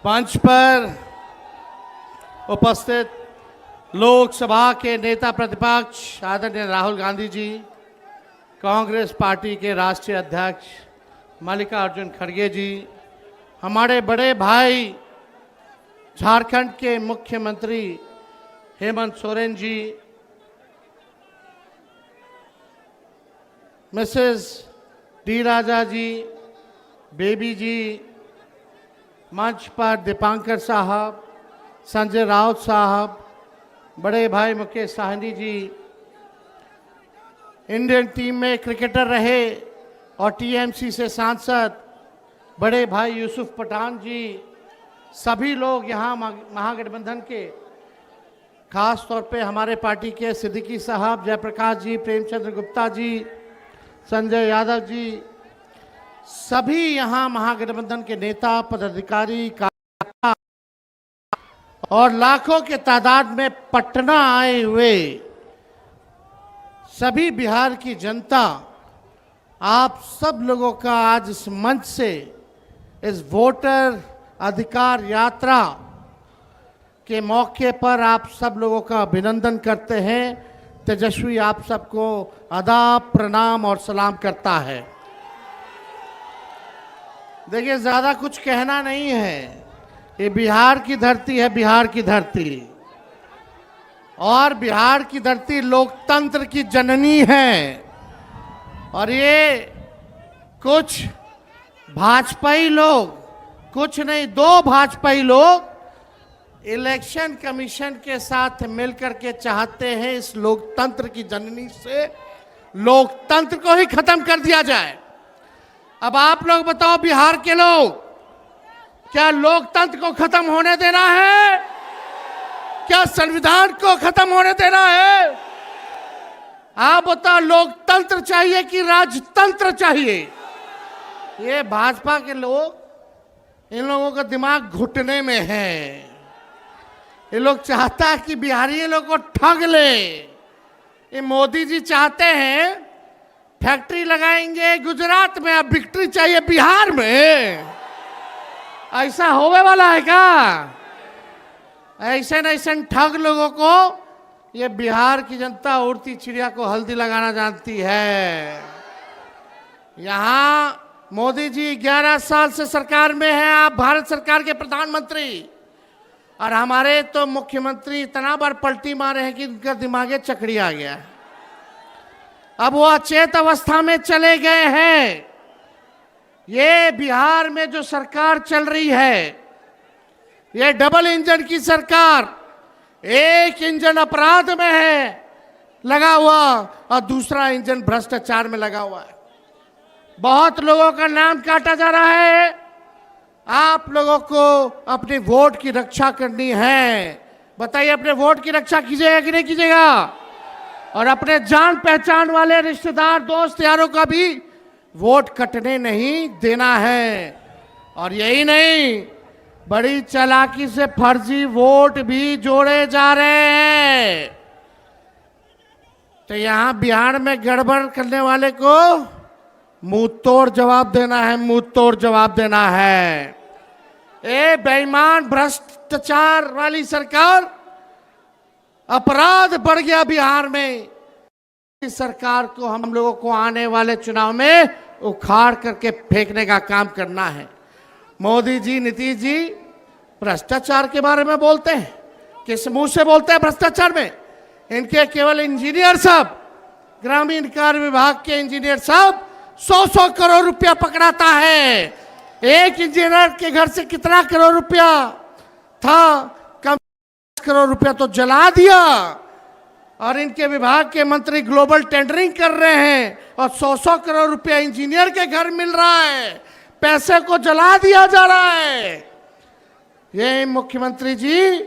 मंच पर उपस्थित लोकसभा के नेता प्रतिपक्ष आदरणीय राहुल गांधी जी, कांग्रेस पार्टी के राष्ट्रीय अध्यक्ष मल्लिकार्जुन खड़गे जी, हमारे बड़े भाई झारखंड के मुख्यमंत्री हेमंत सोरेन जी, मिसेस डी राजा जी, बेबी जी, मंच पर दीपांकर साहब, संजय राउत साहब, बड़े भाई मुकेश साहनी जी, इंडियन टीम में क्रिकेटर रहे और टीएमसी से सांसद बड़े भाई यूसुफ पठान जी, सभी लोग यहाँ महागठबंधन के, खास तौर पे हमारे पार्टी के सिद्दीकी साहब, जयप्रकाश जी, प्रेमचंद्र गुप्ता जी, संजय यादव जी, सभी यहाँ महागठबंधन के नेता, पदाधिकारी, कार्यकर्ता और लाखों के तादाद में पटना आए हुए सभी बिहार की जनता, आप सब लोगों का आज इस मंच से इस वोटर अधिकार यात्रा के मौके पर आप सब लोगों का अभिनंदन करते हैं। तेजस्वी आप सबको आदाब, प्रणाम और सलाम करता है। देखिए, ज़्यादा कुछ कहना नहीं है, ये बिहार की धरती है, बिहार की धरती, और बिहार की धरती लोकतंत्र की जननी है। और ये कुछ भाजपाई लोग, कुछ नहीं, दो भाजपाई लोग इलेक्शन कमीशन के साथ मिलकर के चाहते हैं इस लोकतंत्र की जननी से लोकतंत्र को ही खत्म कर दिया जाए। अब आप लोग बताओ, बिहार के लोग, क्या लोकतंत्र को खत्म होने देना है? क्या संविधान को खत्म होने देना है? आप बताओ, लोकतंत्र चाहिए कि राजतंत्र चाहिए? ये भाजपा के लोग, इन लोगों का दिमाग घुटने में है। ये लोग चाहता है कि बिहारी लोग को ठग ले। ये मोदी जी चाहते हैं फैक्ट्री लगाएंगे गुजरात में, अब विक्ट्री चाहिए बिहार में। ऐसा होने वाला है क्या? ऐसे न ऐसे ठग लोगों को ये बिहार की जनता उड़ती चिड़िया को हल्दी लगाना जानती है। यहाँ मोदी जी 11 साल से सरकार में हैं, आप भारत सरकार के प्रधानमंत्री, और हमारे तो मुख्यमंत्री इतना बार पलटी मारे हैं कि उनका दिमागे चकड़ी आ गया है। अब वो अचेत अवस्था में चले गए हैं। ये बिहार में जो सरकार चल रही है, ये डबल इंजन की सरकार, एक इंजन अपराध में है लगा हुआ और दूसरा इंजन भ्रष्टाचार में लगा हुआ है। बहुत लोगों का नाम काटा जा रहा है। आप लोगों को अपने वोट की रक्षा करनी है। बताइए, अपने वोट की रक्षा कीजिएगा कि नहीं कीजिएगा? और अपने जान पहचान वाले रिश्तेदार, दोस्त यारों का भी वोट कटने नहीं देना है। और यही नहीं, बड़ी चालाकी से फर्जी वोट भी जोड़े जा रहे हैं। तो यहां बिहार में गड़बड़ करने वाले को मुंह तोड़ जवाब देना है, मुंह तोड़ जवाब देना है। ए बेईमान भ्रष्टाचार वाली सरकार, अपराध बढ़ गया बिहार में। इस सरकार को हम लोगों को आने वाले चुनाव में उखाड़ करके फेंकने का काम करना है। मोदी जी, नीतीश जी भ्रष्टाचार के बारे में बोलते हैं, किस मुंह से बोलते हैं भ्रष्टाचार में? इनके केवल इंजीनियर साहब, ग्रामीण कार्य विभाग के इंजीनियर साहब 100-100 करोड़ रुपया पकड़ाता है। एक इंजीनियर के घर से कितना करोड़ रुपया था? कम करोड़ रुपया तो जला दिया। और इनके विभाग के मंत्री ग्लोबल टेंडरिंग कर रहे हैं और 100-100 करोड़ रुपया इंजीनियर के घर मिल रहा है। पैसे को जला दिया जा रहा है। ये मुख्यमंत्री जी,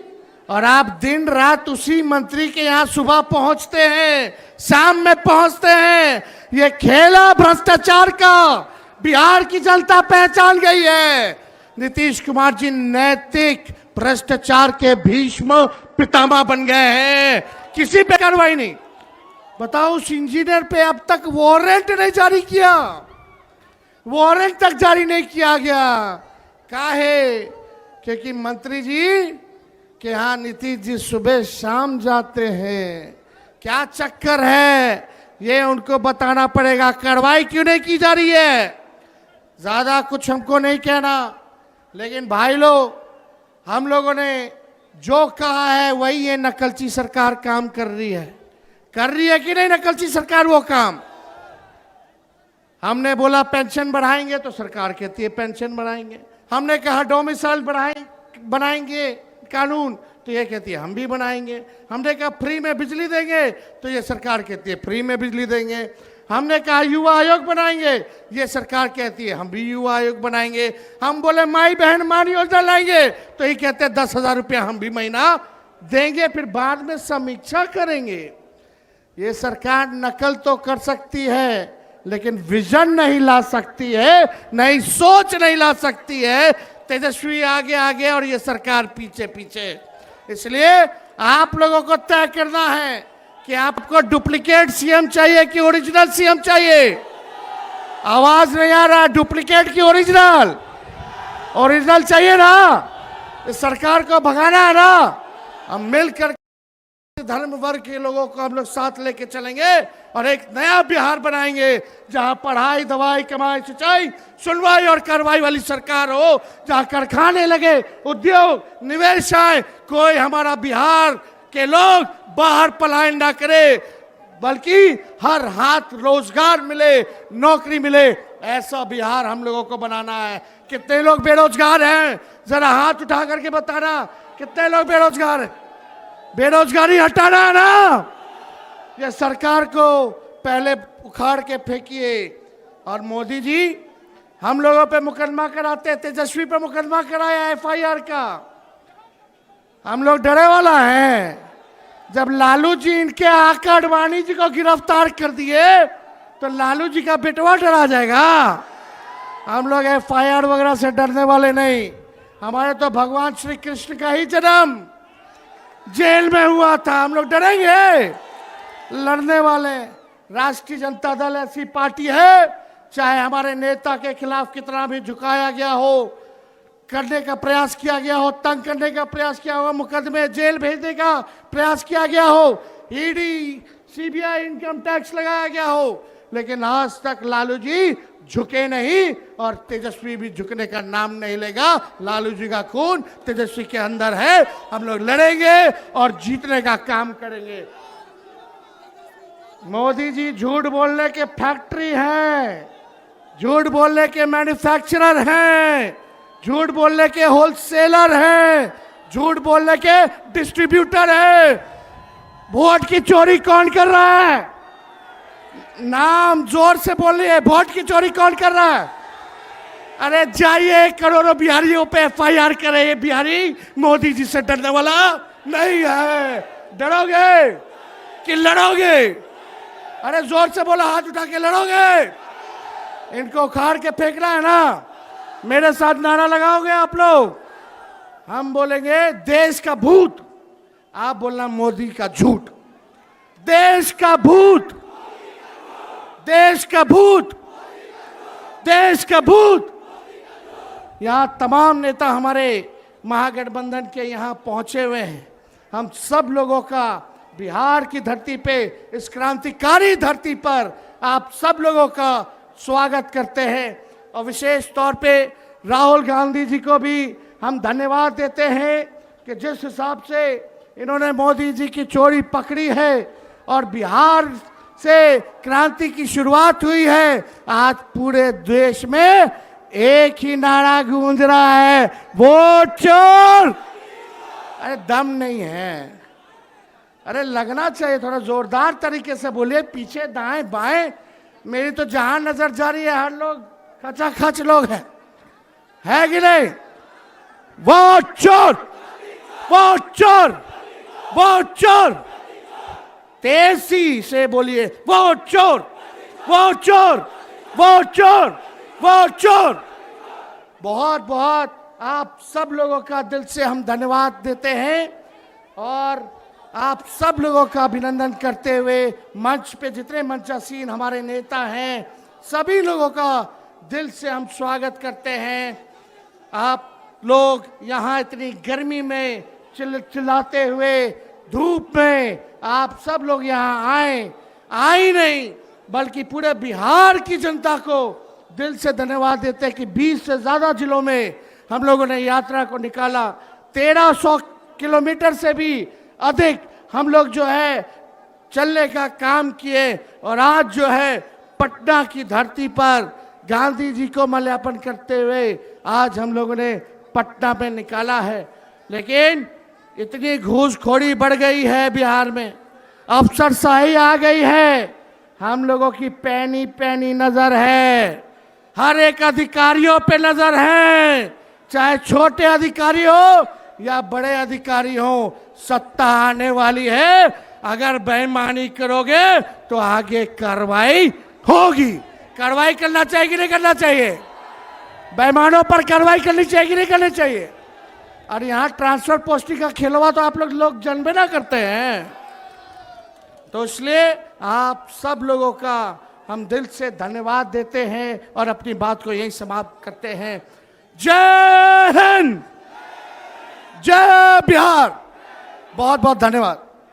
और आप दिन रात उसी मंत्री के यहाँ सुबह पहुंचते हैं, शाम में पहुंचते हैं। ये खेला भ्रष्टाचार का बिहार की जनता पहचान गई है। नीतीश कुमार जी नैतिक भ्रष्टाचार के भीष्म पितामह बन गए हैं। किसी पे कार्रवाई नहीं। बताओ, उस इंजीनियर पे अब तक वारंट नहीं जारी किया, वारंट तक जारी नहीं किया गया। काहे क्योंकि मंत्री जी के यहाँ नीतीश जी सुबह शाम जाते हैं। क्या चक्कर है ये उनको बताना पड़ेगा। कार्रवाई क्यों नहीं की जा रही है? ज्यादा कुछ हमको नहीं कहना, लेकिन भाई लोग, हम लोगों ने जो कहा है वही ये नकलची सरकार काम कर रही है कि नहीं नकलची सरकार वो काम? हमने बोला पेंशन बढ़ाएंगे तो सरकार कहती है पेंशन बढ़ाएंगे। हमने कहा डोमिसाइल बनाएंगे कानून, तो ये कहती है हम भी बनाएंगे। हमने कहा फ्री में बिजली देंगे, तो ये सरकार कहती है फ्री में बिजली देंगे। हमने कहा युवा आयोग बनाएंगे, ये सरकार कहती है हम भी युवा आयोग बनाएंगे। हम बोले माई बहन मान योजना लाएंगे, तो ये कहते हैं 10,000 रुपया हम भी महीना देंगे, फिर बाद में समीक्षा करेंगे। ये सरकार नकल तो कर सकती है, लेकिन विजन नहीं ला सकती है, नई सोच नहीं ला सकती है। तेजस्वी आगे आगे और ये सरकार पीछे पीछे। इसलिए आप लोगों को तय करना है कि आपको डुप्लीकेट सीएम चाहिए कि ओरिजिनल सीएम चाहिए। आवाज नहीं आ रहा, डुप्लीकेट की ओरिजिनल? ओरिजिनल चाहिए ना। इस सरकार को भगाना है ना। हम मिलकर धर्म वर्ग के लोगों को हम लोग साथ लेके चलेंगे और एक नया बिहार बनाएंगे, जहां पढ़ाई, दवाई, कमाई, सिंचाई, सुनवाई और कार्रवाई वाली सरकार हो, जहां कारखाने लगे, उद्योग, निवेश आए, कोई हमारा बिहार के लोग बाहर पलायन ना करे, बल्कि हर हाथ रोजगार मिले, नौकरी मिले। ऐसा बिहार हम लोगों को बनाना है। कितने लोग बेरोजगार हैं? जरा हाथ उठा करके बताना, कितने लोग बेरोजगार हैं? बेरोजगारी हटाना है ना। ये सरकार को पहले उखाड़ के फेंकिए। और मोदी जी हम लोगों पे मुकदमा कराते, तेजस्वी पे मुकदमा कराया एफआईआर का। हम लोग डरे वाला हैं। जब लालू जी इनके आका अडवाणी जी को गिरफ्तार कर दिए, तो लालू जी का बेटवा डरा जाएगा। हम लोग एफआईआर वगैरह से डरने वाले नहीं। हमारे तो भगवान श्री कृष्ण का ही जन्म जेल में हुआ था। हम लोग डरेंगे? लड़ने वाले। राष्ट्रीय जनता दल ऐसी पार्टी है, चाहे हमारे नेता के खिलाफ कितना भी झुकाया गया हो, करने का प्रयास किया गया हो, तंग करने का प्रयास किया हो, मुकदमे जेल भेजने का प्रयास किया गया हो, ईडी, सीबीआई, इनकम टैक्स लगाया गया हो, लेकिन आज तक लालू जी झुके नहीं और तेजस्वी भी झुकने का नाम नहीं लेगा। लालू जी का खून तेजस्वी के अंदर है। हम लोग लड़ेंगे और जीतने का काम करेंगे। मोदी जी झूठ बोलने के फैक्ट्री हैं, झूठ बोलने के मैन्युफैक्चरर हैं, झूठ बोलने के होलसेलर हैं, झूठ बोलने के डिस्ट्रीब्यूटर हैं। वोट की चोरी कौन कर रहा है? नाम जोर से बोलिए। वोट की चोरी कौन कर रहा है? अरे जाइए करोड़ों बिहारियों पे एफआईआर करे। ये बिहारी मोदी जी से डरने वाला नहीं है। डरोगे कि लड़ोगे? अरे जोर से बोला, हाथ उठा के लड़ोगे? इनको उखाड़ के फेंकना है ना। मेरे साथ नारा लगाओगे आप लोग? हम बोलेंगे देश का भूत, आप बोलना मोदी का झूठ। देश का भूत, देश का भूत, देश का भूत। यहाँ तमाम नेता हमारे महागठबंधन के यहाँ पहुंचे हुए हैं। हम सब लोगों का बिहार की धरती पे, इस क्रांतिकारी धरती पर आप सब लोगों का स्वागत करते हैं। और विशेष तौर पे राहुल गांधी जी को भी हम धन्यवाद देते हैं कि जिस हिसाब से इन्होंने मोदी जी की चोरी पकड़ी है और बिहार से क्रांति की शुरुआत हुई है। आज पूरे देश में एक ही नारा गूंज रहा है, वोट चोर। अरे दम नहीं है। अरे लगना चाहिए, थोड़ा जोरदार तरीके से बोलिए। पीछे दाएं बाएं मेरी तो जहां नजर जा रही है हर लोग खचाखच लोग हैं, है कि नहीं? वोट चोर, वोट चोर, वोट चोर। तेजी से बोलिए, वोट चोर, वोट चोर, वोट चोर, वोट चोर। बहुत बहुत आप सब लोगों का दिल से हम धन्यवाद देते हैं और आप सब लोगों का अभिनंदन करते हुए मंच पे जितने मंचासीन हमारे नेता हैं, सभी लोगों का दिल से हम स्वागत करते हैं। आप लोग यहाँ इतनी गर्मी में चिल्लाते हुए धूप में आप सब लोग यहाँ आए नहीं, बल्कि पूरे बिहार की जनता को दिल से धन्यवाद देते हैं कि 20 से ज़्यादा जिलों में हम लोगों ने यात्रा को निकाला। 1300 किलोमीटर से भी अधिक हम लोग जो है चलने का काम किए और आज जो है पटना की धरती पर गांधी जी को माल्यार्पण करते हुए आज हम लोगों ने पटना में निकाला है। लेकिन इतनी घूसखोरी बढ़ गई है बिहार में, अफसरशाही आ गई है, हम लोगों की पैनी पैनी नजर है, हर एक अधिकारियों पे नजर है, चाहे छोटे अधिकारी हो या बड़े अधिकारी हो, सत्ता आने वाली है। अगर बेईमानी करोगे तो आगे कार्रवाई होगी। कार्रवाई करना चाहिए कि नहीं करना चाहिए? बेईमानों पर कार्रवाई करनी चाहिए कि नहीं करनी चाहिए? और यहाँ ट्रांसफर पोस्टिंग का खेलवा तो आप लोग जानबे ना करते हैं। तो इसलिए आप सब लोगों का हम दिल से धन्यवाद देते हैं और अपनी बात को यहीं समाप्त करते हैं। जय हिंद, जय बिहार। बहुत बहुत धन्यवाद।